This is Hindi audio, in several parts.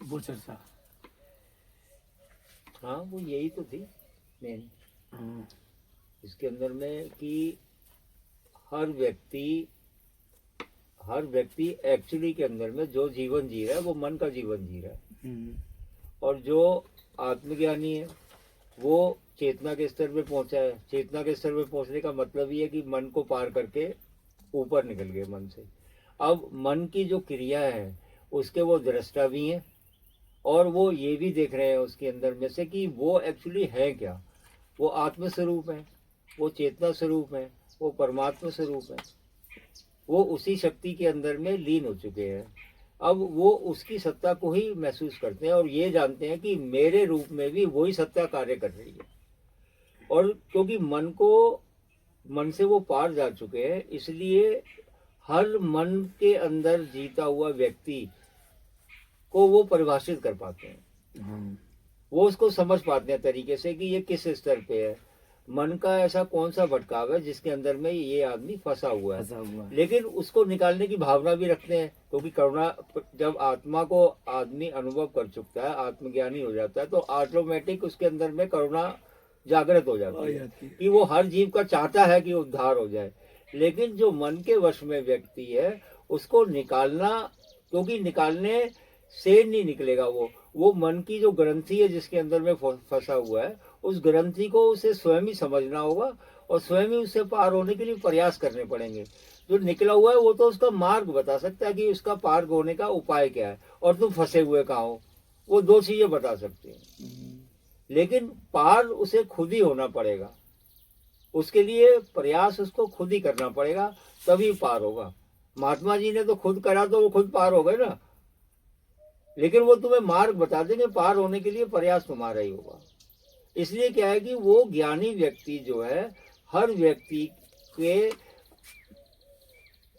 वो चर्चा। हाँ, वो यही तो थी मेन हाँ। इसके अंदर में कि हर व्यक्ति एक्चुअली के अंदर में जो जीवन जी रहा है वो मन का जीवन जी रहा है, और जो आत्मज्ञानी है वो चेतना के स्तर पे पहुंचा है। चेतना के स्तर पे पहुंचने का मतलब ये है कि मन को पार करके ऊपर निकल गए मन से। अब मन की जो क्रिया है उसके वो दृष्टा भी हैं, और वो ये भी देख रहे हैं उसके अंदर में से कि वो एक्चुअली है क्या। वो आत्म स्वरूप है, वो चेतना स्वरूप है, वो परमात्मा स्वरूप है, वो उसी शक्ति के अंदर में लीन हो चुके हैं। अब वो उसकी सत्ता को ही महसूस करते हैं और ये जानते हैं कि मेरे रूप में भी वही सत्ता कार्य कर रही है। और क्योंकि मन से वो पार जा चुके हैं, इसलिए हर मन के अंदर जीता हुआ व्यक्ति को वो परिभाषित कर पाते हैं। वो उसको समझ पाते हैं तरीके से कि ये किस स्तर पे है, मन का ऐसा कौन सा भटकाव है जिसके अंदर में ये आदमी फंसा हुआ है। लेकिन उसको निकालने की भावना भी रखते हैं, क्योंकि करुणा जब आत्मा को आदमी अनुभव कर चुकता है, आत्मज्ञानी हो जाता है, तो ऑटोमेटिक उसके अंदर में करुणा जागृत हो जाती है कि वो हर जीव का चाहता है कि उद्धार हो जाए। लेकिन जो मन के वश में व्यक्ति है उसको निकालना, क्योंकि निकालने से नहीं निकलेगा वो मन की जो ग्रंथि है जिसके अंदर में फंसा हुआ है, उस ग्रंथि को उसे स्वयं ही समझना होगा और स्वयं ही उससे पार होने के लिए प्रयास करने पड़ेंगे। जो निकला हुआ है वो तो उसका मार्ग बता सकता है कि उसका पार होने का उपाय क्या है, और तुम फंसे हुए कहाँ हो, वो दो चीजें बता सकते हैं। लेकिन पार उसे खुद ही होना पड़ेगा, उसके लिए प्रयास उसको खुद ही करना पड़ेगा, तभी पार होगा। महात्मा जी ने तो खुद करा तो वो खुद पार हो गए ना, लेकिन वो तुम्हें मार्ग बता देंगे, पार होने के लिए प्रयास तुम्हारा ही होगा। इसलिए क्या है कि वो ज्ञानी व्यक्ति जो है, हर व्यक्ति के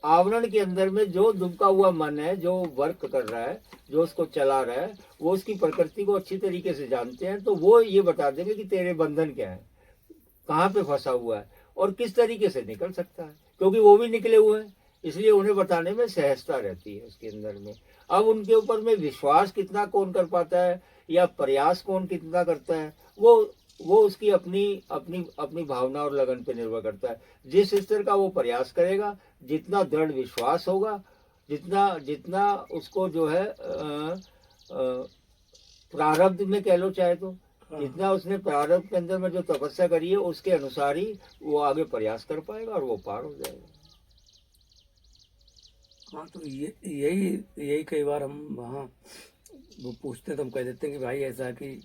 आवरण के अंदर में जो दुबका हुआ मन है, जो वर्क कर रहा है, जो उसको चला रहा है, वो उसकी प्रकृति को अच्छी तरीके से जानते हैं। तो वो ये बता देंगे कि तेरे बंधन क्या है, कहाँ पे फंसा हुआ है और किस तरीके से निकल सकता है, क्योंकि वो भी निकले हुए हैं, इसलिए उन्हें बताने में सहजता रहती है उसके अंदर में। अब उनके ऊपर में विश्वास कितना कौन कर पाता है या प्रयास कौन कितना करता है, वो उसकी अपनी अपनी अपनी भावना और लगन पे निर्भर करता है। जिस स्तर का वो प्रयास करेगा, जितना दृढ़ विश्वास होगा, जितना जितना उसको जो है प्रारब्ध में कह लो चाहे तो, जितना उसने प्रारब्ध के अंदर में जो तपस्या करी है उसके अनुसार ही वो आगे प्रयास कर पाएगा और वो पार हो जाएगा। हाँ, तो यही कई बार हम वहाँ वो पूछते हैं तो हम कह देते हैं कि भाई ऐसा है कि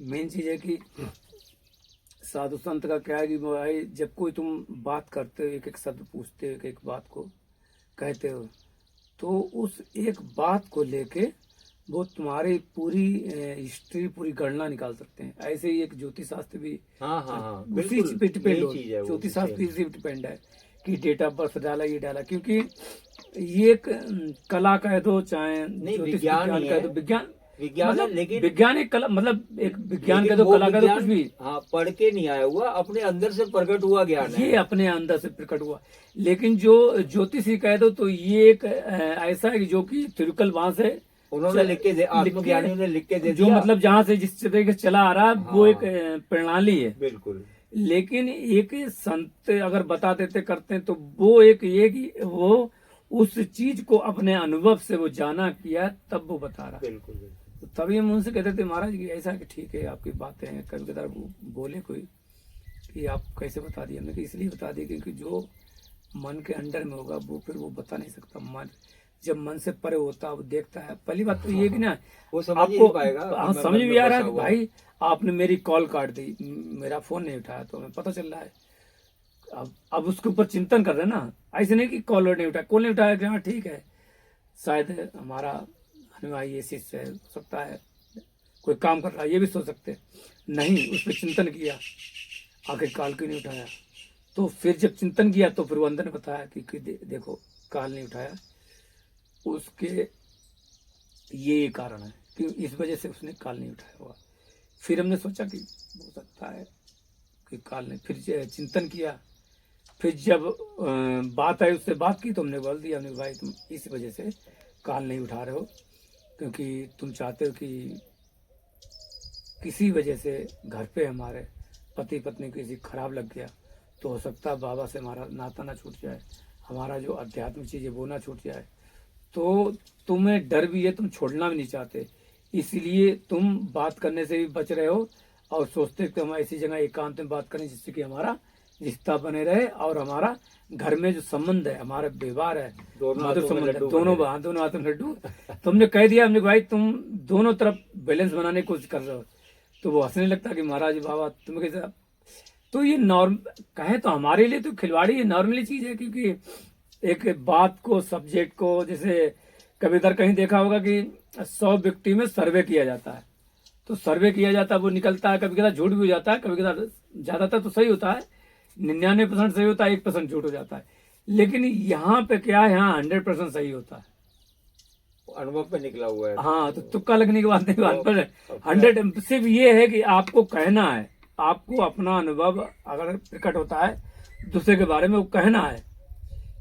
मेन चीज़ है कि साधु संत का क्या है कि भाई जब कोई तुम बात करते हो, एक एक शब्द पूछते हो, एक एक बात को कहते हो, तो उस एक बात को लेके वो तुम्हारी पूरी हिस्ट्री, पूरी गणना निकाल सकते हैं। ऐसे ही एक ज्योतिष शास्त्र भी उसी पे डिपेंड हो, ज्योतिष शास्त्र इसी पे डिपेंड है कि डेट ऑफ बर्थ डाला, ये डाला, क्योंकि ये एक कला कह दो चाहे विज्ञान कह दो, विज्ञान मतलब लेकिन विज्ञान एक कला, मतलब एक विज्ञान कह दो, कला कह दो, कुछ भी। हाँ, पढ़ के नहीं आया हुआ, अपने अंदर से प्रकट हुआ ज्ञान है, ये अपने अंदर से प्रकट हुआ। लेकिन जो ज्योतिष ही कह दो तो ये एक ऐसा है जो कि थ्योरिकल वहां से उन्होंने लिख के आत्मज्ञानियों ने लिख के दे जो दिया, मतलब जहाँ से जिस तरीके से चला आ रहा है वो एक प्रणाली है। बिल्कुल। लेकिन एक संत अगर बता देते करते हैं तो वो एक ये कि वो उस चीज को अपने अनुभव से वो जाना किया तब वो बता रहा। बिल्कुल। तो तभी हम उनसे कहते थे महाराज कि ऐसा कि ठीक है आपकी बातें हैं, कभी कदार बोले कोई कि आप कैसे बता दिए, हमने इसलिए बता दिया क्योंकि जो मन के अंडर में होगा वो फिर वो बता नहीं सकता। मन जब मन से परे होता है वो देखता है। पहली बात तो ये कि ना वो समझ नहीं पाएगा। हाँ, समझ भी आ रहा है भाई आपने मेरी कॉल काट दी, मेरा फोन नहीं उठाया, तो हमें पता चल रहा है। अब उसके ऊपर चिंतन कर रहे हैं ना, ऐसे नहीं कि कॉल नहीं उठाया, कॉल नहीं उठाया, हाँ ठीक है शायद हमारा अनुयायी ये चीज से हो सकता है कोई काम कर रहा है, ये भी सोच सकते नहीं। उस पर चिंतन किया, आखिर कॉल क्यों नहीं उठाया, तो फिर जब चिंतन किया तो फिर वो अंदर ने बताया कि देखो कॉल नहीं उठाया, उसके ये कारण है कि इस वजह से उसने कॉल नहीं उठाया होगा। फिर हमने सोचा कि हो सकता है कि कॉल नहीं, फिर चिंतन किया, फिर जब बात आई उससे बात की तो हमने बोल दिया, हमने भाई तुम इस वजह से कॉल नहीं उठा रहे हो, क्योंकि तुम चाहते हो कि किसी वजह से घर पे हमारे पति पत्नी को किसी खराब लग गया तो हो सकता है बाबा से हमारा नाता ना छूट जाए, हमारा जो आध्यात्मिक चीज़ है वो ना छूट जाए। तो तुम्हें डर भी है, तुम छोड़ना भी नहीं चाहते, इसलिए तुम बात करने से भी बच रहे हो और सोचते हो कि हम ऐसी जगह एकांत में बात करें जिससे कि हमारा रिश्ता बने रहे और हमारा घर में जो संबंध है, हमारा व्यवहार है, दोनों मधुर हाथों में संबंध है, लड्डू दोनों बने। दोनों हाथों में लड्डू। तुमने कह दिया, हमने कहा, भाई तुम दोनों तरफ बैलेंस बनाने की कोशिश कर रहे हो। तो वो हंसने लगता कि महाराज बाबा तुम कैसे। तो ये नॉर्म कहे तो हमारे लिए तो खिलवाड़ी नॉर्मली चीज है, क्योंकि एक बात को, सब्जेक्ट को, जैसे कभी इधर कहीं देखा होगा कि 100 व्यक्ति में सर्वे किया जाता है, तो सर्वे किया जाता है, वो निकलता है, कभी कदा झूठ भी हो जाता है, कभी कदा ज्यादातर तो सही होता है, 99% सही होता है, 1% झूठ हो जाता है। लेकिन यहाँ पे क्या है, यहाँ 100% सही होता है। अनुभव पे निकला हुआ है। हाँ, तो तुक्का लगने की बात नहीं, बात पर तो 100 सिर्फ ये है कि आपको कहना है, आपको अपना अनुभव अगर प्रकट होता है दूसरे के बारे में, वो कहना है।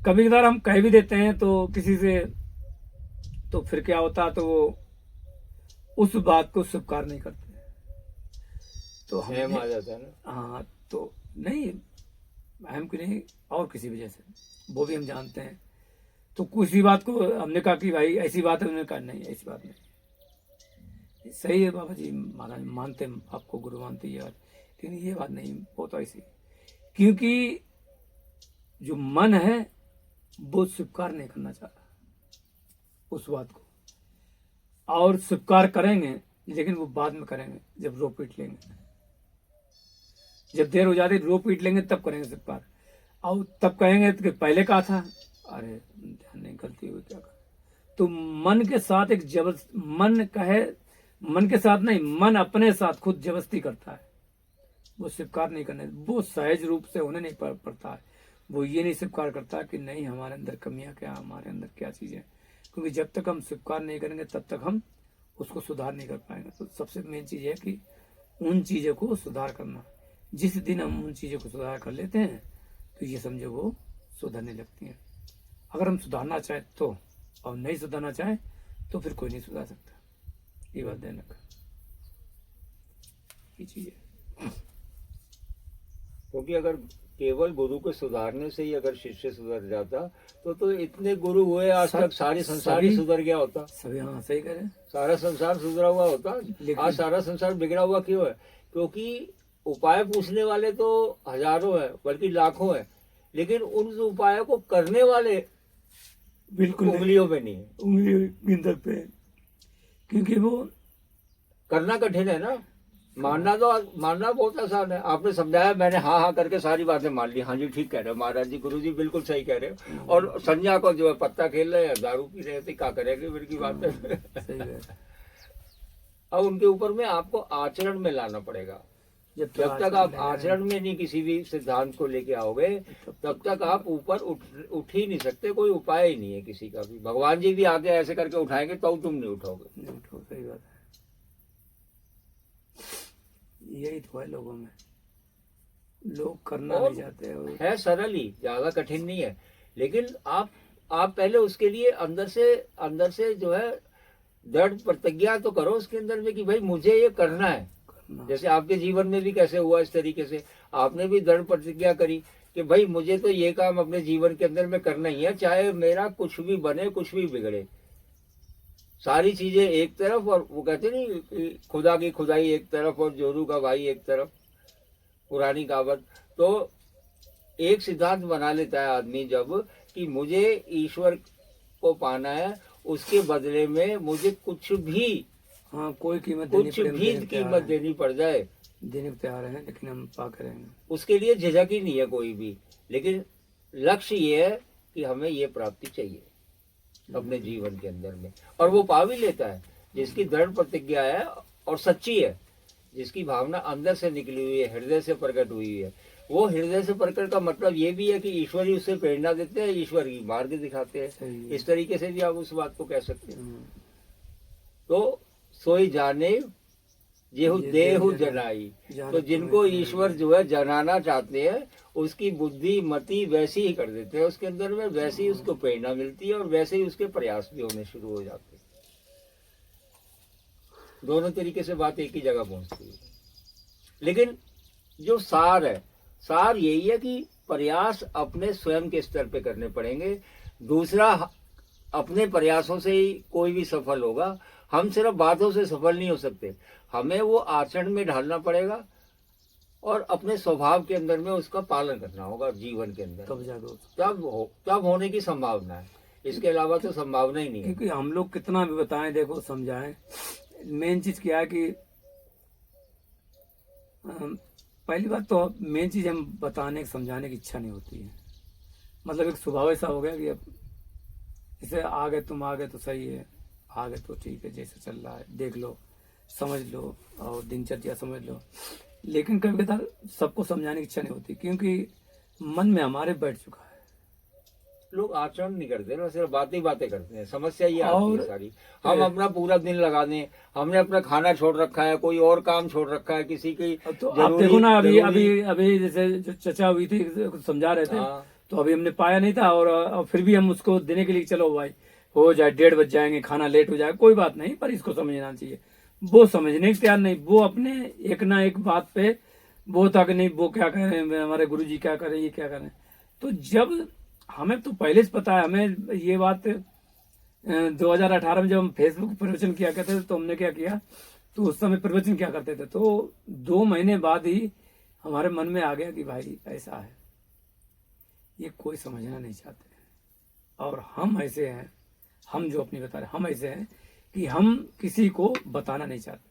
कभी कभार हम कह भी देते हैं तो किसी से, तो फिर क्या होता है, तो वो उस बात को स्वीकार नहीं करते। तो सहम आ जाता है ना। हाँ, तो नहीं, अहम की नहीं, और किसी वजह से वो भी हम जानते हैं। तो किसी बात को हमने कहा कि भाई ऐसी बात है, उन्होंने कहा नहीं ऐसी बात नहीं, सही है बाबा जी, महाराज मानते हैं, आपको गुरु मानते हैं, लेकिन ये बात नहीं, वो तो ऐसी, क्योंकि जो मन है वो स्वीकार नहीं करना चाहता उस बात को, और स्वीकार करेंगे लेकिन वो बाद में करेंगे जब रो पीट लेंगे, जब देर हो जाती रो पीट लेंगे तब करेंगे स्वीकार, और तब कहेंगे कि पहले कहा था, अरे ध्यान नहीं, गलती हुई, क्या कर। तो मन के साथ एक जबरदस्त, मन कहे, मन के साथ नहीं, मन अपने साथ खुद जबरदस्ती करता है, वो स्वीकार नहीं करने, वो सहज रूप से होने नहीं पड़ता है। वो ये नहीं स्वीकार करता कि नहीं हमारे अंदर कमियां क्या, हमारे अंदर क्या चीजें, क्योंकि जब तक हम स्वीकार नहीं करेंगे तब तक हम उसको सुधार नहीं कर पाएंगे। तो सबसे मेन चीज है कि उन चीजों को सुधार करना। जिस दिन हम उन चीजों को सुधार कर लेते हैं तो ये समझो वो सुधरने लगती हैं। अगर हम सुधारना चाहें तो, और नहीं सुधारना चाहें तो फिर कोई नहीं सुधार सकता। ये बात ध्यान रखना, ये चीज है। क्योंकि अगर केवल गुरु को सुधारने से ही अगर शिष्य सुधर जाता तो इतने गुरु हुए आज तक, सारे संसार ही सुधर गया होता। सभी, हाँ सही कह रहे हैं, सारा संसार सुधरा हुआ होता। आज सारा संसार बिगड़ा हुआ क्यों है? क्योंकि उपाय पूछने वाले तो हजारों है, बल्कि लाखों है, लेकिन उन उपायों को करने वाले बिल्कुल उंगलियों पे नहीं है, उंगली गिनती पे, क्योंकि वो करना कठिन है ना। मानना बहुत आसान है। आपने समझाया, मैंने हाँ हाँ करके सारी बातें मान ली, हाँ जी ठीक कह रहे हो महाराज जी, गुरु जी बिल्कुल सही कह रहे हो। और संध्या को जो है पत्ता खेल रहे हैं, दारू पी रहे थे, क्या करेंगे फिर की बात है। अब उनके ऊपर में आपको आचरण में लाना पड़ेगा। जब तक आप आचरण में नहीं किसी भी सिद्धांत को लेके आओगे तब तक आप ऊपर उठ ही नहीं सकते। कोई उपाय ही नहीं है किसी का भी। भगवान जी भी आगे ऐसे करके उठाएंगे तो तुम नहीं उठोगे। सही बात है, यही तो है लोगों में, लोग करना नहीं चाहते है सरल ही, ज्यादा कठिन नहीं है। लेकिन आप पहले उसके लिए अंदर से जो है दृढ़ प्रतिज्ञा तो करो उसके अंदर में कि भाई मुझे ये करना है। जैसे आपके जीवन में भी कैसे हुआ, इस तरीके से आपने भी दृढ़ प्रतिज्ञा करी कि भाई मुझे तो ये काम अपने जीवन के अंदर में करना ही है, चाहे मेरा कुछ भी बने, कुछ भी बिगड़े। सारी चीजें एक तरफ, और वो कहते नहीं खुदा की खुदाई एक तरफ और जोरू का भाई एक तरफ, पुरानी कहावत। तो एक सिद्धांत बना लेता है आदमी जब कि मुझे ईश्वर को पाना है, उसके बदले में मुझे कुछ भी, हाँ, कोई कीमत देनी पड़ जाए, देने को तैयार है, लेकिन हम पा करेंगे। उसके लिए झिझक ही नहीं है कोई भी। लेकिन लक्ष्य ये है कि हमें ये प्राप्ति चाहिए अपने जीवन के अंदर में, और वो पा भी लेता है जिसकी दृढ़ प्रतिज्ञा है और सच्ची है, जिसकी भावना अंदर से निकली हुई है, हृदय से प्रकट हुई है। वो हृदय से प्रकट का मतलब ये भी है कि ईश्वर ही उससे प्रेरणा देते हैं, ईश्वर ही मार्ग दिखाते हैं। इस तरीके से भी आप उस बात को कह सकते हैं। तो सोई जाने जेहु देहु जनाई। तो जिनको ईश्वर जो है जनाना चाहते हैं उसकी बुद्धि मति वैसी ही कर देते हैं उसके अंदर में, वैसी ही उसको प्रेरणा मिलती है और वैसे ही उसके प्रयास भी होने शुरू हो जाते हैं। दोनों तरीके से बात एक ही जगह पहुंचती है। लेकिन जो सार है, सार यही है कि प्रयास अपने स्वयं के स्तर पे करने पड़ेंगे। दूसरा, अपने प्रयासों से ही कोई भी सफल होगा। हम सिर्फ बातों से सफल नहीं हो सकते, हमें वो आचरण में ढालना पड़ेगा और अपने स्वभाव के अंदर में उसका पालन करना होगा जीवन के अंदर। तब जाकर तब होने की संभावना है, इसके अलावा तो संभावना ही नहीं है। क्योंकि हम लोग कितना भी बताएं, देखो समझाएं, मेन चीज क्या है कि पहली बात तो मेन चीज हम बताने समझाने की इच्छा नहीं होती है। मतलब एक स्वभाव ऐसा हो गया कि अब जैसे आ गए, तुम आ गए तो सही है, आ गए तो ठीक है, जैसे चल रहा है देख लो, समझ लो और दिनचर्या समझ लो। लेकिन कभी कभार सबको समझाने की इच्छा नहीं होती, क्योंकि मन में हमारे बैठ चुका है। लोग आचरण नहीं करते ना, सिर्फ बातें करते हैं। समस्या ये आती है और सारी। हम अपना पूरा दिन लगा दें, हमने अपना खाना छोड़ रखा है, कोई और काम छोड़ रखा है, किसी की तो आप देखो ना, अभी जैसे जो चचा हुई थी कुछ समझा रहे थे, तो अभी हमने पाया नहीं था, और फिर भी हम उसको देने के लिए चलो भाई हो जाए, 1:30 बज जाएंगे, खाना लेट हो जाएगा, कोई बात नहीं, पर इसको समझना चाहिए। वो समझने के तैयार नहीं, वो अपने एक ना एक बात पे वो था कि नहीं वो क्या कर रहे हैं, हमारे गुरुजी क्या कर रहे हैं, ये क्या कर रहे हैं। तो जब हमें तो पहले से पता है, हमें ये बात 2018 में जब हम फेसबुक प्रवचन किया करते थे, तो हमने क्या किया, तो उस समय प्रवचन क्या करते थे, तो 2 महीने बाद ही हमारे मन में आ गया कि भाई ऐसा है, ये कोई समझना नहीं चाहते। और हम ऐसे हैं, हम जो अपनी बता रहे, हम ऐसे हैं कि हम किसी को बताना नहीं चाहते।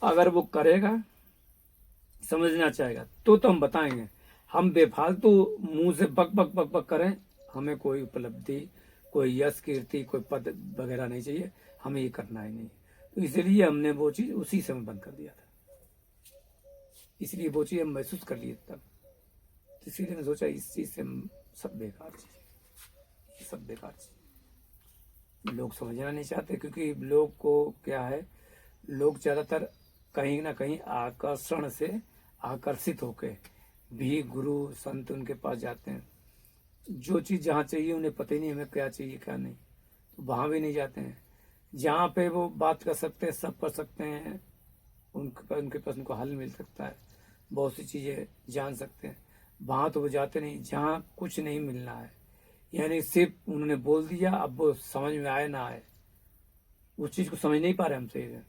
अगर वो करेगा, समझना चाहेगा तो हम बताएंगे। हम बेफालतू मुंह से बक बक बक बक करें, हमें कोई उपलब्धि, कोई यश कीर्ति, कोई पद वगैरह नहीं चाहिए, हमें ये करना ही नहीं। तो इसलिए हमने वो चीज उसी समय बंद कर दिया था, इसलिए वो चीज हम महसूस कर लिए तब। इसीलिए मैं सोचा इस चीज से सब बेकार चीज, ये सब बेकार चीज लोग समझना नहीं चाहते। क्योंकि लोग को क्या है, लोग ज्यादातर कहीं ना कहीं आकर्षण से आकर्षित होके भी गुरु संत उनके पास जाते हैं। जो चीज जहाँ चाहिए उन्हें पता ही नहीं हमें क्या चाहिए क्या नहीं, तो वहां भी नहीं जाते हैं। जहाँ पे वो बात कर सकते हैं, सब कर सकते हैं, उनके पास उनको हल मिल सकता है, बहुत सी चीजें जान सकते हैं, वहां तो वो जाते नहीं। जहाँ कुछ नहीं मिलना है, यानी सिर्फ उन्होंने बोल दिया, अब वो समझ में आए ना आए, उस चीज को समझ नहीं पा रहे हम सही से।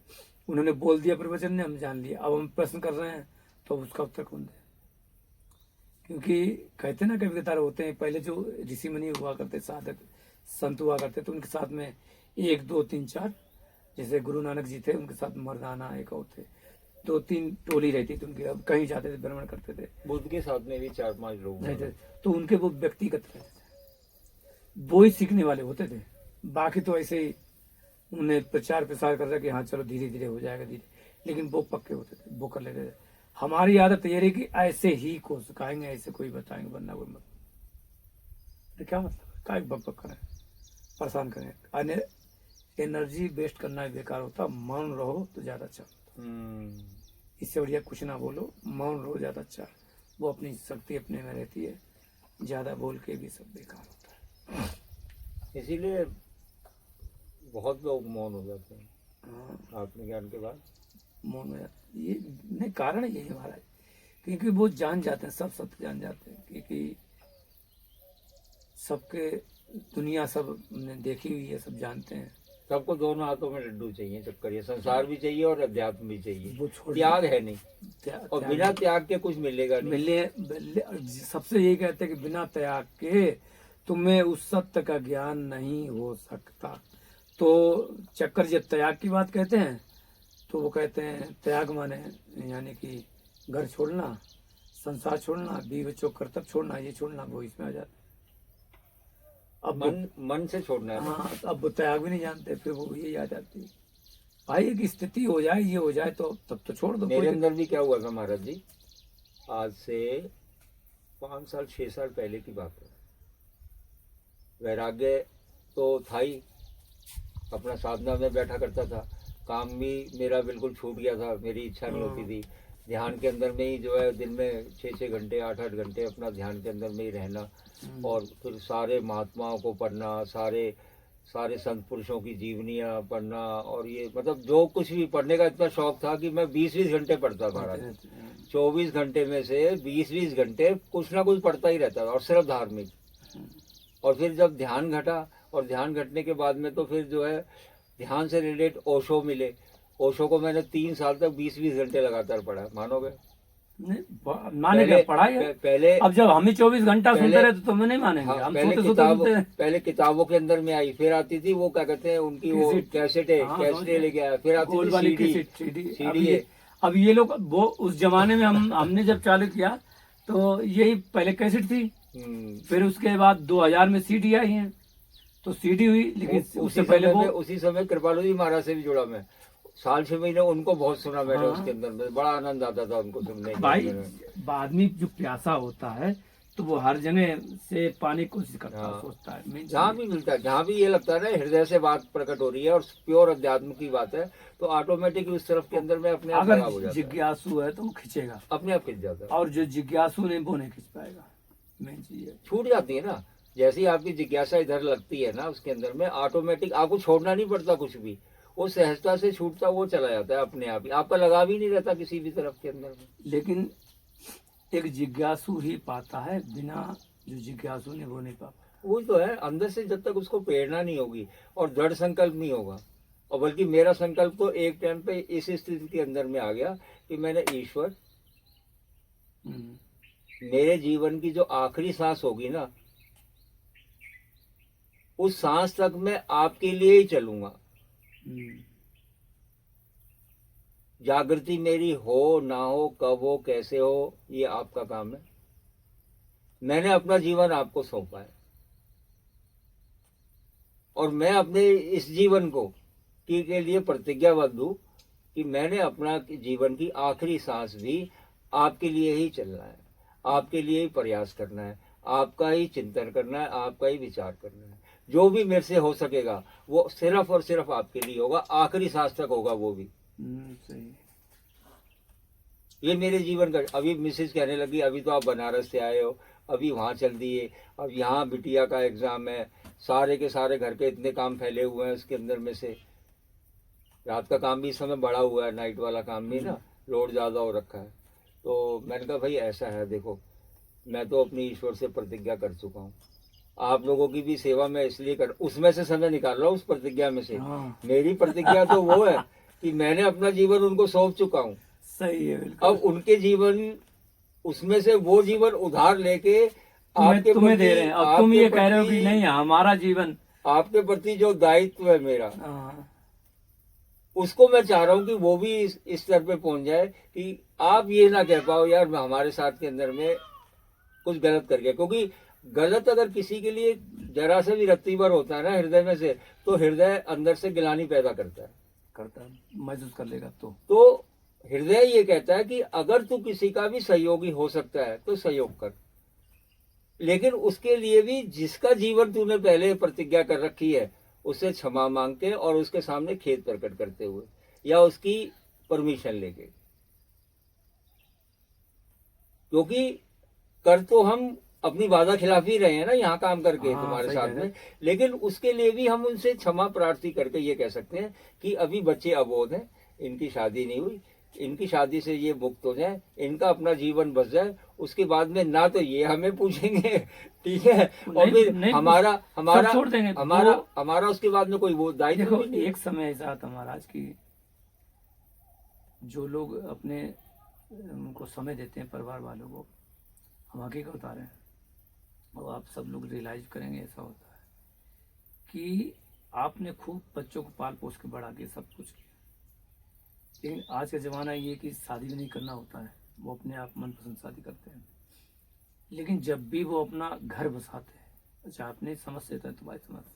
उन्होंने बोल दिया प्रवचन ने, हम जान लिया, अब हम प्रश्न कर रहे हैं तो उसका उत्तर कौन दे। क्योंकि कहते ना कभी कतार होते हैं, पहले जो ऋषि मुनि हुआ करते, साधक संत हुआ करते, तो उनके साथ में 1 2 3 4, जैसे गुरु नानक जी थे, उनके साथ मर्दाना एक और थे, 2-3 टोली रहती थी उनकी। अब कहीं जाते थे, भ्रमण करते थे। बुद्ध के साथ में भी 4-5 लोग नहीं थे, तो उनके वो व्यक्तिगत रहते थे, वो ही सीखने वाले होते थे। बाकी तो ऐसे ही उन्हें प्रचार प्रसार कर रहा कि हाँ चलो धीरे धीरे हो जाएगा, धीरे, लेकिन वो पक्के होते थे, वो कर लेते थे। हमारी आदत ये रही कि ऐसे ही को सिखाएंगे, ऐसे कोई बताएंगे, वरना कोई मत। तो क्या मतलब, काय बक बक करें, परेशान करें, एनर्जी वेस्ट करना बेकार होता। मौन रहो तो ज्यादा अच्छा होता, इससे बढ़िया कुछ ना बोलो, मौन रहो ज्यादा अच्छा। वो अपनी शक्ति अपने में रहती है, ज्यादा बोल के भी सब बेकार होता है। इसीलिए बहुत लोग मौन हो जाते हैं आत्मज्ञान के बाद, मौन हो जाते। ये नहीं, कारण यही हमारा है, क्योंकि वो जान जाते हैं, सब सत्य जान जाते हैं। क्योंकि सबके दुनिया सब ने देखी हुई है, सब जानते हैं। सबको दोनों हाथों में लड्डू चाहिए, चक्कर ये संसार भी चाहिए और अध्यात्म भी चाहिए। वो त्याग है नहीं, और बिना त्याग के कुछ मिलेगा नहीं। सबसे यही कहते हैं कि बिना त्याग के तुम्हें उस सत्य का ज्ञान नहीं हो सकता। तो चक्कर जब त्याग की बात कहते हैं, तो वो कहते हैं त्याग माने यानी कि घर छोड़ना, संसार छोड़ना, बीवी बच्चों कर्तव्य छोड़ना, ये छोड़ना, वो इसमें आ जाते। अब मन से छोड़ना है। हाँ, अब वो त्याग भी नहीं जानते, फिर वो यही आ जाती है। भाई एक स्थिति हो जाए, ये हो जाए, तो तब तो छोड़ दो। मेरे अंदर भी क्या हुआ था महाराज जी, आज से 5 साल 6 साल पहले की बात है। वैराग्य तो था ही, अपना साधना में बैठा करता था, काम भी मेरा बिल्कुल छूट गया था, मेरी इच्छा नहीं होती थी। ध्यान के अंदर में ही जो है दिन में 6-6 घंटे 8-8 घंटे अपना ध्यान के अंदर में ही रहना, और फिर सारे महात्माओं को पढ़ना, सारे सारे संत पुरुषों की जीवनियाँ पढ़ना, और ये मतलब जो कुछ भी पढ़ने का इतना शौक था कि मैं 20-20 घंटे पढ़ता था रात में। 24 घंटे में से 20-20 घंटे कुछ ना कुछ पढ़ता ही रहता था, और सिर्फ धार्मिक। और फिर जब ध्यान घटा, और ध्यान घटने के बाद में तो फिर जो है ध्यान से रिलेटेड ओशो मिले। ओशो को मैंने 3 साल तक 20-20 घंटे लगातार पढ़ा, मानोगे? माने क्या पढ़ाई है? पहले अब जब हम ही 24 घंटा सुनते रहे तो तुम्हें नहीं मानेंगे। हाँ, हम पहले सोते सोते सुनते हैं। पहले किताबों के अंदर में आई, फिर आती थी वो क्या कहते हैं उनकी वो कैसेटें, हाँ, कैसेटें लेके आया, फिर आती गोल थी वाली सीडी, सीडी। सीडी। अब ये लोग वो उस जमाने में हमने जब चालू किया तो यही पहले कैसेट थी, फिर उसके बाद 2000 में सीडी आई है, तो सीडी हुई। लेकिन उससे पहले वो उसी समय कृपालु जी महाराज से भी जुड़ा मैं, साल 6 महीने उनको बहुत सुना मैंने। उसके अंदर में बड़ा आनंद आता था उनको सुनने भाई। आदमी जो प्यासा होता है तो वो हर जगह से पाने की कोशिश करता है, सोचता है जहाँ भी मिलता है, जहाँ भी ये लगता है ना हृदय से बात प्रकट हो रही है और प्योर अध्यात्म की बात है, तो ऑटोमेटिक उस तरफ के अंदर में अपने आप लगाव हो जाता है। जिज्ञासु है तो वो खींचेगा, अपने आप खिंच जाता है। और जो जिज्ञासु नहीं वो नहीं खींच पाएगा। मेन चीज है, छूट जाती है ना। जैसे ही आपकी जिज्ञासा इधर लगती है ना, उसके अंदर में ऑटोमेटिक आपको छोड़ना नहीं पड़ता कुछ भी, वो सहजता से छूटता वो चला जाता है अपने आप ही, आपका लगाव ही नहीं रहता किसी भी तरफ के अंदर में। लेकिन एक जिज्ञासु ही पाता है, बिना जो जिज्ञासु ने वो नहीं पाता। वही तो है, अंदर से जब तक उसको प्रेरणा नहीं होगी और दृढ़ संकल्प नहीं होगा। और बल्कि मेरा संकल्प तो एक टाइम पे इस स्थिति के अंदर में आ गया कि मैंने ईश्वर, मेरे जीवन की जो आखिरी सांस होगी ना, उस सांस तक मैं आपके लिए ही चलूंगा। जागृति मेरी हो ना हो, कब हो, कैसे हो, ये आपका काम है। मैंने अपना जीवन आपको सौंपा है, और मैं अपने इस जीवन को के लिए प्रतिज्ञाबद्ध हूं कि मैंने अपना जीवन की आखिरी सांस भी आपके लिए ही चलना है, आपके लिए ही प्रयास करना है, आपका ही चिंतन करना है, आपका ही विचार करना है। जो भी मेरे से हो सकेगा वो सिर्फ और सिर्फ आपके लिए होगा, आखिरी सांस तक होगा वो भी। सही। ये मेरे जीवन का। अभी मिसेज कहने लगी अभी तो आप बनारस से आए हो, अभी वहाँ चल दिए, अब यहाँ बिटिया का एग्जाम है, सारे के सारे घर के इतने काम फैले हुए हैं, उसके अंदर में से रात का काम भी इस समय बढ़ा हुआ है, नाइट वाला काम भी ना लोड ज़्यादा हो रखा है। तो मैंने कहा भाई ऐसा है, देखो मैं तो अपनी ईश्वर से प्रतिज्ञा कर चुका हूँ, आप लोगों की भी सेवा मैं इसलिए कर, उसमें से समय निकाल रहा हूँ, उस प्रतिज्ञा में से। मेरी प्रतिज्ञा तो वो है कि मैंने अपना जीवन उनको सौंप चुका हूँ। सही है, बिल्कुल। अब उनके जीवन, उसमें से वो जीवन उधार लेके आपके तुम्हें दे रहे हैं। अब तुम ये कह रहे हो कि नहीं हमारा जीवन, आपके प्रति जो दायित्व है मेरा, उसको मैं चाह रहा हूँ कि वो भी इस स्तर पे पहुंच जाए कि आप ये ना कह पाओ यार हमारे साथ के अंदर में कुछ गलत कर गया। क्योंकि गलत अगर किसी के लिए जरा से भी रत्ती भर होता है ना हृदय में से, तो हृदय अंदर से गिलानी पैदा करता है, महसूस कर लेगा। तो हृदय ये कहता है कि अगर तू किसी का भी सहयोगी हो सकता है तो सहयोग कर, लेकिन उसके लिए भी जिसका जीवन तूने पहले प्रतिज्ञा कर रखी है उससे क्षमा मांग के और उसके सामने खेद प्रकट करते हुए, या उसकी परमिशन लेके। क्योंकि कर तो हम अपनी वादा खिलाफ ही रहे हैं ना यहाँ काम करके तुम्हारे साथ में, लेकिन उसके लिए भी हम उनसे क्षमा प्रार्थी करके ये कह सकते हैं कि अभी बच्चे अबोध हैं, इनकी शादी नहीं हुई, इनकी शादी से ये मुक्त हो जाए, इनका अपना जीवन बच जाए, उसके बाद में ना तो ये हमें पूछेंगे, ठीक है, और फिर हमारा उसके बाद में कोई वो दायित्व। देखो एक समय ऐसा था महाराज की जो लोग अपने उनको समय देते हैं परिवार वालों को, हम हकीकत बता रहे हैं, और आप सब लोग रियलाइज करेंगे ऐसा होता है कि आपने खूब बच्चों को पाल पोस के बड़ा किया, सब कुछ किया, लेकिन आज का ज़माना ये कि शादी भी नहीं करना होता है, वो अपने आप मनपसंद शादी करते हैं। लेकिन जब भी वो अपना घर बसाते हैं, अच्छा अपने समझ से है तुम्हारी समझ से,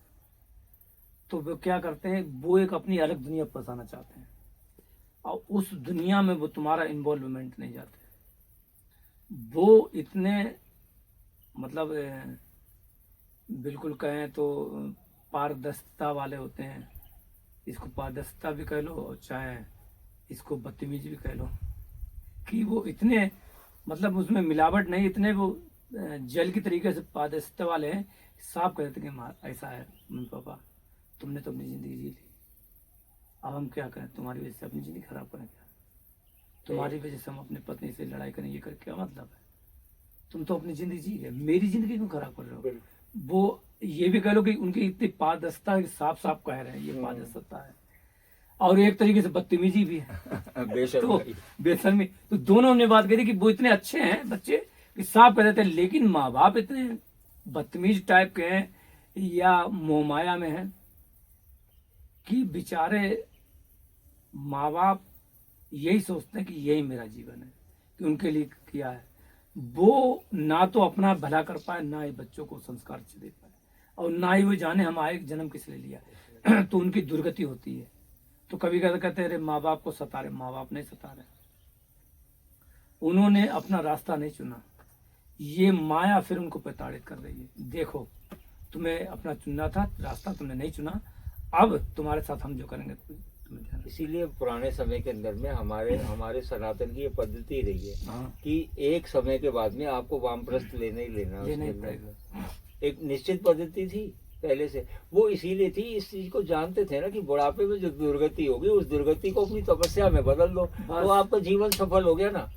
तो वो क्या करते हैं, वो एक अपनी अलग दुनिया बसाना चाहते हैं, और उस दुनिया में वो तुम्हारा इन्वॉल्वमेंट नहीं जाते। वो इतने मतलब बिल्कुल कहें तो पारदर्शिता वाले होते हैं, इसको पारदर्शिता भी कह लो चाहे इसको बदतमीजी भी कह लो, कि वो इतने मतलब उसमें मिलावट नहीं, इतने वो जल की तरीके से पारदर्शिता वाले हैं, साफ कहते कि ऐसा है मम्मी पापा, तुमने तो अपनी जिंदगी जी ली, अब हम क्या करें, तुम्हारी वजह से अपनी जिंदगी खराब करें क्या? तुम्हारी वजह से हम अपनी पत्नी से लड़ाई करें, ये कर क्या मतलब है? तुम तो अपनी जिंदगी जी रहे, मेरी जिंदगी क्यों खराब कर रहे हो? वो ये भी कह लो कि उनकी इतनी पारदर्शिता है कि साफ साफ कह रहे हैं ये पारदर्शिता है, और एक तरीके से बदतमीजी भी है। तो बेशर्मी, तो दोनों हमने बात करी कि वो इतने अच्छे हैं बच्चे कि साफ कह देते हैं, लेकिन माँ बाप इतने बदतमीज टाइप के हैं या मोहमाया में हैं कि बेचारे माँ बाप यही सोचते हैं कि यही मेरा जीवन है, कि उनके लिए किया है। वो ना तो अपना भला कर पाए, ना ही बच्चों को संस्कार अच्छे दे पाए, और ना ही वो जाने हम आए जन्म किस लिए लिया। तो उनकी दुर्गति होती है। तो कभी कभी कहते हैं अरे माँ बाप को सता रहे, माँ बाप नहीं सता रहे, उन्होंने अपना रास्ता नहीं चुना, ये माया फिर उनको प्रताड़ित कर रही है। देखो तुम्हें अपना चुनना था रास्ता, तुमने नहीं चुना, अब तुम्हारे साथ हम जो करेंगे तुम्हें ध्यान रखना। इसीलिए पुराने समय के अंदर में हमारे सनातन की ये पद्धति रही है हाँ, कि एक समय के बाद में आपको वामप्रस्थ लेना ही लेना है। लेना ही उसके अंदर पड़ेगा। में एक निश्चित पद्धति थी पहले से, वो इसीलिए थी, इस चीज को जानते थे ना कि बुढ़ापे में जो दुर्गति होगी उस दुर्गति को अपनी तपस्या में बदल दो, तो आपका जीवन सफल हो गया ना।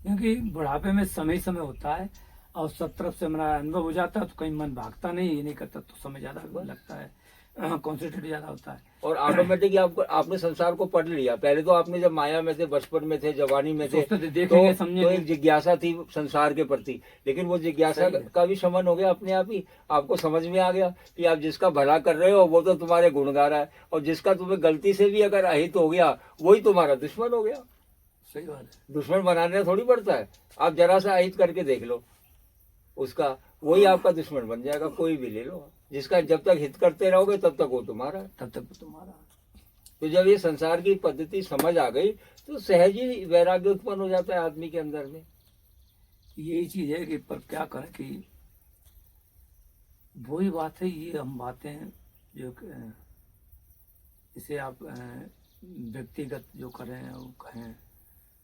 क्योंकि बुढ़ापे में समय समय होता है और सब तरफ से हमारा अनुभव हो जाता है, तो कहीं मन भागता नहीं, ये नहीं करता, तो समय ज्यादा लगता है, कॉन्सेंट्रेट ज्यादा होता है। और ऑटोमेटिक आपने संसार को पढ़ लिया। पहले तो आपने जब माया में थे, बचपन में थे, जवानी में थे, देखेंगे तो समझेंगे, एक जिज्ञासा थी संसार के प्रति, लेकिन वो जिज्ञासा का भी शमन हो गया अपने आप ही। आपको समझ में आ गया कि आप जिसका भला कर रहे हो वो तो तुम्हारे गुण गा रहा है, और जिसका तुम्हें गलती से भी अगर अहित हो गया वही तुम्हारा दुश्मन हो गया। सही बात है। दुश्मन बनाने थोड़ी पड़ता है, आप जरा सा अहित करके देख लो उसका, वही आपका दुश्मन बन जाएगा। कोई भी ले लो, जिसका जब तक हित करते रहोगे तब तक वो तुम्हारा है, तब तक वो तुम्हारा। तो जब ये संसार की पद्धति समझ आ गई तो सहज ही वैराग्य उत्पन्न हो जाता है आदमी के अंदर में। यही चीज है कि पर क्या करें कि वही बात है, ये हम बातें जो इसे आप व्यक्तिगत जो करें वो कहें,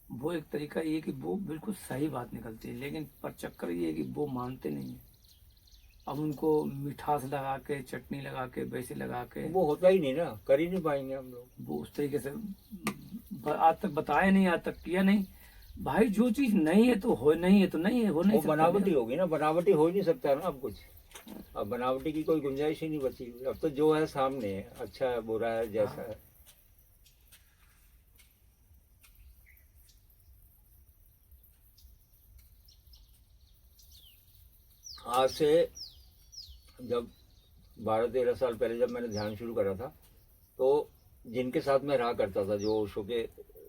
वो एक तरीका ये कि वो बिल्कुल सही बात निकलती है, लेकिन पर चक्कर ये है कि वो मानते नहीं है। अब उनको मिठास लगा के, चटनी लगा के, वैसे लगा के, वो होता ही नहीं ना, कर ही नहीं पाएंगे हम लोग। वो उस तरीके से आज तक बताया नहीं, आज तक किया नहीं। भाई जो चीज नहीं है तो हो, नहीं है तो नहीं है, हो नहीं वो सकता। बनावटी होगी ना, बनावटी हो ही नहीं सकता ना अब कुछ। अब बनावटी की कोई गुंजाइश ही नहीं बची हुई। अब तो जो है सामने है, अच्छा है बुरा है जैसा है। आज से जब 12-13 साल पहले जब मैंने ध्यान शुरू करा था, तो जिनके साथ मैं रहा करता था, जो ओशो के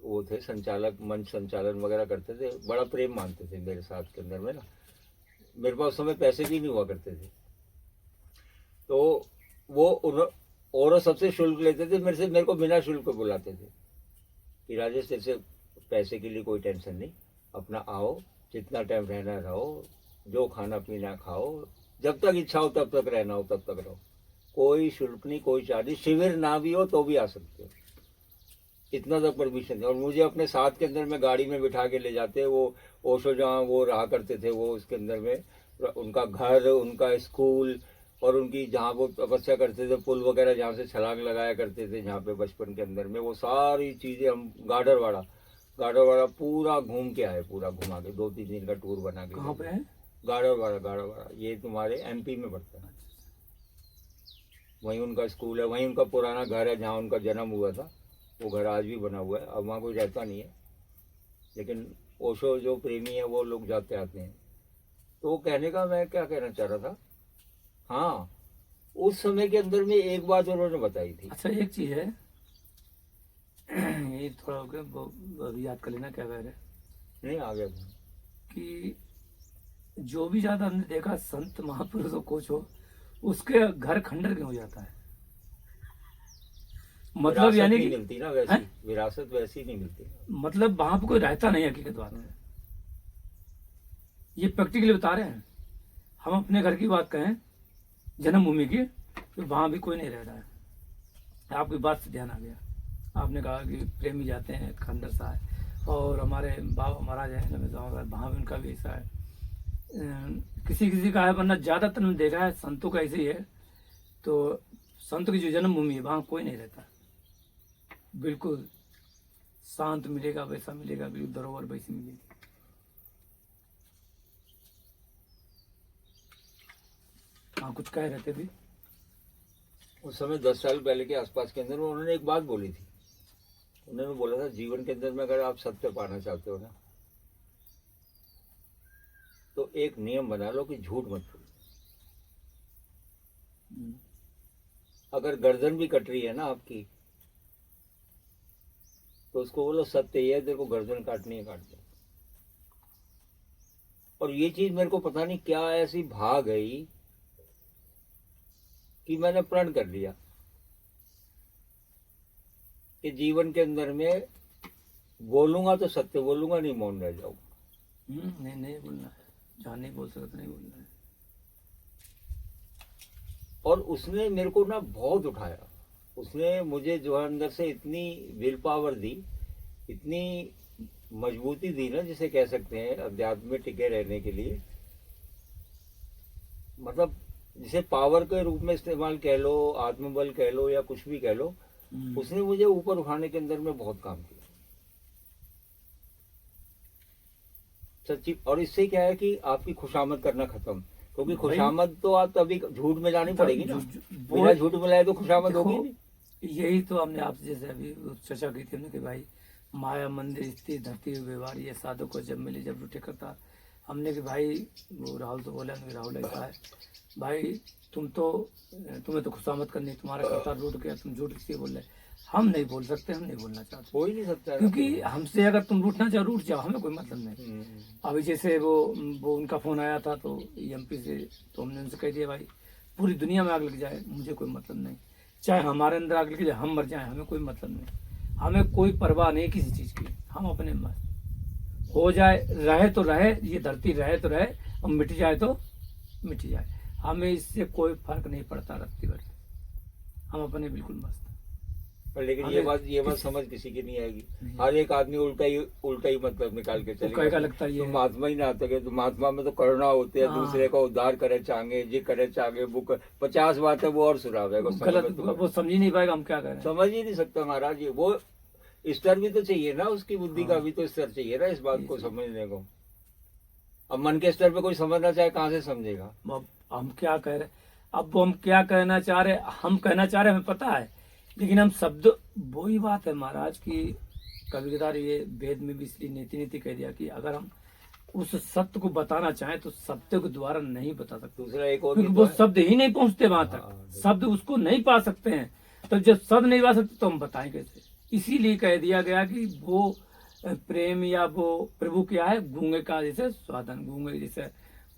वो थे संचालक, मंच संचालन वगैरह करते थे, बड़ा प्रेम मानते थे मेरे साथ के अंदर में ना। मेरे पास उस समय पैसे भी नहीं हुआ करते थे, तो वो और सबसे शुल्क लेते थे मेरे से, मेरे को बिना शुल्क को बुलाते थे कि राजेश तेरे से पैसे के लिए कोई टेंशन नहीं, अपना आओ, जितना टाइम रहना रहो, जो खाना पीना खाओ, जब तक इच्छा हो तब तक रहना हो तब तक रहो, कोई शुल्क नहीं, कोई चार्ज, शिविर ना भी हो तो भी आ सकते हो, इतना तक परमिशन। और मुझे अपने साथ के अंदर में गाड़ी में बिठा के ले जाते। वो ओशो जहाँ वो रहा करते थे, वो उसके अंदर में उनका घर, उनका स्कूल, और उनकी जहाँ वो तपस्या करते थे, पुल वगैरह जहाँ से छलांग लगाया करते थे, जहाँ पे बचपन के अंदर में, वो सारी चीज़ें हम गाडरवाड़ा पूरा घूम के आए, पूरा घुमा के 2-3 दिन का टूर बना के। कहाँ पे है? गाडरवाड़ा ये तुम्हारे MP में पड़ता है। वहीं उनका स्कूल है, वहीं उनका पुराना घर है जहाँ उनका जन्म हुआ था, वो घर आज भी बना हुआ है। अब वहाँ कोई रहता नहीं है, लेकिन ओशो जो प्रेमी है वो लोग जाते आते हैं। तो कहने का मैं क्या कहना चाह रहा था, हाँ, उस समय के अंदर में एक बात उन्होंने बताई थी। अच्छा एक चीज है, ये थोड़ा हो गया, अभी याद कर लेना क्या कह रहे नहीं आ गया कि जो भी ज्यादा हमने देखा संत महापुरुष हो, कुछ हो, उसके घर खंडर क्यों हो जाता है? मतलब यानी कि मिलती ना वैसी विरासत, वैसी नहीं मिलती, मतलब वहां पर कोई रहता नहीं। हकीकत बात है, ये प्रैक्टिकली बता रहे हैं। हम अपने घर की बात कहें, जन्मभूमि की, तो वहां भी कोई नहीं रह रहा है। आपकी बात से ध्यान आ गया, आपने कहा कि प्रेमी जाते हैं खंडर सा है, और हमारे बाबा महाराज हैं वहाँ भी उनका भी ऐसा है, किसी किसी का है, वरना ज्यादातर मैंने देखा है संतों का ऐसे ही है। तो संत की जो जन्मभूमि है वहां कोई नहीं रहता, बिल्कुल शांत मिलेगा, वैसा मिलेगा, बिल्कुल धरोहर वैसी मिलेगी। हाँ कुछ कह रहे थे भी। उस समय 10 साल पहले के आसपास के अंदर उन्होंने एक बात बोली थी। उन्होंने बोला था जीवन के अंदर में अगर आप सत्य पाना चाहते हो ना, तो एक नियम बना लो कि झूठ मत बोलो। अगर गर्दन भी कट रही है ना आपकी, तो उसको बोलो सत्य ये है, तेरे को गर्दन काटनी है, काट दे। और ये चीज मेरे को पता नहीं क्या ऐसी भाग गई कि मैंने प्रण कर लिया कि जीवन के अंदर में बोलूंगा तो सत्य बोलूंगा, नहीं मौन रह जाऊंगा। नहीं बोलना है, जहाँ नहीं बोल सकते नहीं बोलना है। और उसने मेरे को ना बहुत उठाया, उसने मुझे जो है अंदर से इतनी विल पावर दी, इतनी मजबूती दी ना, जिसे कह सकते हैं अध्यात्म में टिके रहने के लिए। मतलब जिसे पावर के रूप में इस्तेमाल कह लो, आत्मबल कह लो, या कुछ भी कह लो, उसने मुझे ऊपर उठाने के अंदर में बहुत काम किया सच्ची। और इससे क्या है कि आपकी खुशामद करना खत्म, क्योंकि खुशामद तो आप तभी झूठ में जानी पड़ेगी ना, बिना झूठ मिलाए तो खुशामद होगी नहीं। यही तो हमने आपसे जैसे अभी चर्चा की थी हमने कि भाई माया मंदिर स्थिर धरती हुई व्यवहार, ये साधु को जब मिले जब रूठे करता। हमने कि भाई वो राहुल तो बोला नहीं, राहुल ऐसा है भाई, तुम्हें तो खुशामद करनी, तुम्हारा करता रूठ गया, तुम झूठ किसी बोल रहे। हम नहीं बोल सकते, हम नहीं बोलना चाहते, हो ही नहीं सकता, क्योंकि हमसे अगर तुम रूठना चाहो रूठ जाओ, हमें कोई मतलब नहीं। अभी जैसे वो उनका फोन आया था तो एमपी से, तो हमने उनसे कह दिया भाई पूरी दुनिया में आग लग जाए मुझे कोई मतलब नहीं, चाहे हमारे अंदर आग लग जाए, हम मर जाए, हमें कोई मतलब नहीं, हमें कोई परवाह नहीं किसी चीज की। हम अपने मस्त हो जाए, रहे तो रहे, ये धरती रहे तो रहे, और मिट जाए तो मिट जाए, हमें इससे कोई फर्क नहीं पड़ता रत्ती भर। हम अपने बिल्कुल मस्त। पर लेकिन ये बात समझ किसी की नहीं आएगी। हर एक आदमी उल्टा ही मतलब निकाल के चलेगा, लगता है ये तो महात्मा ही ना आते गए, तो महात्मा में तो करुणा होती है, दूसरे का उद्धार करे चाहेंगे, जी करे चाहेंगे, बुक 50 बात है वो और सुनावेगा, गलत वो समझ ही नहीं पाएगा हम क्या करें, समझ ही नहीं सकता महाराज। ये वो स्तर भी तो चाहिए ना, उसकी बुद्धि का भी तो स्तर चाहिए ना इस बात को समझने को। अब मन के स्तर पे कोई समझना चाहे कहाँ से समझेगा। हम क्या कह रहे, अब हम क्या कहना चाह रहे, हम कहना चाह रहे हमें पता है, लेकिन हम शब्द, वही बात है महाराज की कभी कदार ये वेद में भी इसलिए नीति कह दिया कि अगर हम उस सत्य को बताना चाहें तो शब्द के द्वारा नहीं बता सकते। दूसरा एक और, क्योंकि वो शब्द ही नहीं पहुंचते वहां तक, शब्द उसको नहीं पा सकते हैं, तो जब शब्द नहीं पा सकते तो हम बताएं कैसे। इसीलिए कह दिया गया कि वो प्रेम या वो प्रभु क्या है, गूंगे का जैसे स्वादन, गूंगे जैसे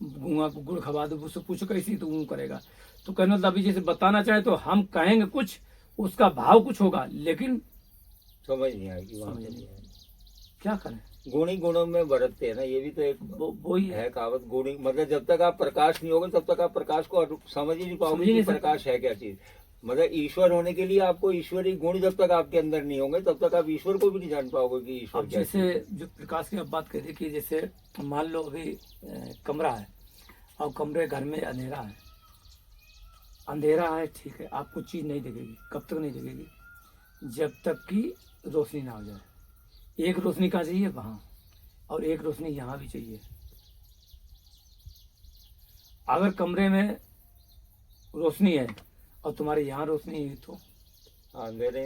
गूंगा को गुड़ खवा दो, उससे पूछो कैसी तो वो करेगा। तो कहने मतलब अभी जैसे बताना चाहे तो हम कहेंगे कुछ, उसका भाव कुछ होगा, लेकिन समझ नहीं आएगी, समझ नहीं आएगी, क्या करें। गुणी गुणों में बरतते हैं ना, ये भी तो एक वो ही है कहावत। गुणी मतलब जब तक आप प्रकाश नहीं होगे तब तक आप प्रकाश को समझ ही नहीं पाओगे कि प्रकाश है क्या चीज। मतलब ईश्वर होने के लिए आपको ईश्वरी गुण जब तक आपके अंदर नहीं होंगे तब तक आप ईश्वर को भी नहीं जान पाओगे कि ईश्वर क्या है। जैसे जो प्रकाश की आप बात कर रही कि जैसे मान लो अभी कमरा है और कमरे घर में अंधेरा है, ठीक है, आपको चीज नहीं दिखेगी, कब तक नहीं दिखेगी, जब तक कि रोशनी ना हो जाए। एक रोशनी कहाँ चाहिए, वहां, और एक रोशनी यहाँ भी चाहिए। अगर कमरे में रोशनी है और तुम्हारे यहाँ रोशनी है तो अंधेरे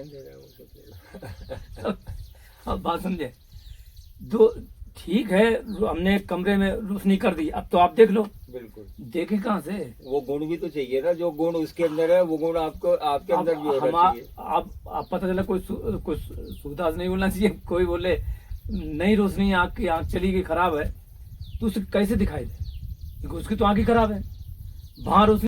अब बात समझे, दो ठीक है, हमने कमरे में रोशनी कर दी, अब तो आप देख लो। बिल्कुल, देखे कहाँ से, वो गुण भी तो चाहिए ना, जो गुण उसके अंदर है वो गुण आपको आपके अंदर भी होना चाहिए। आप पता चला कोई सुविधा नहीं बोलना चाहिए, कोई बोले नहीं रोशनी आँख की आँख चली गई खराब है, तो उसे कैसे दिखाई दे, क्योंकि उसकी तो आँख ही खराब है, वहां रोशनी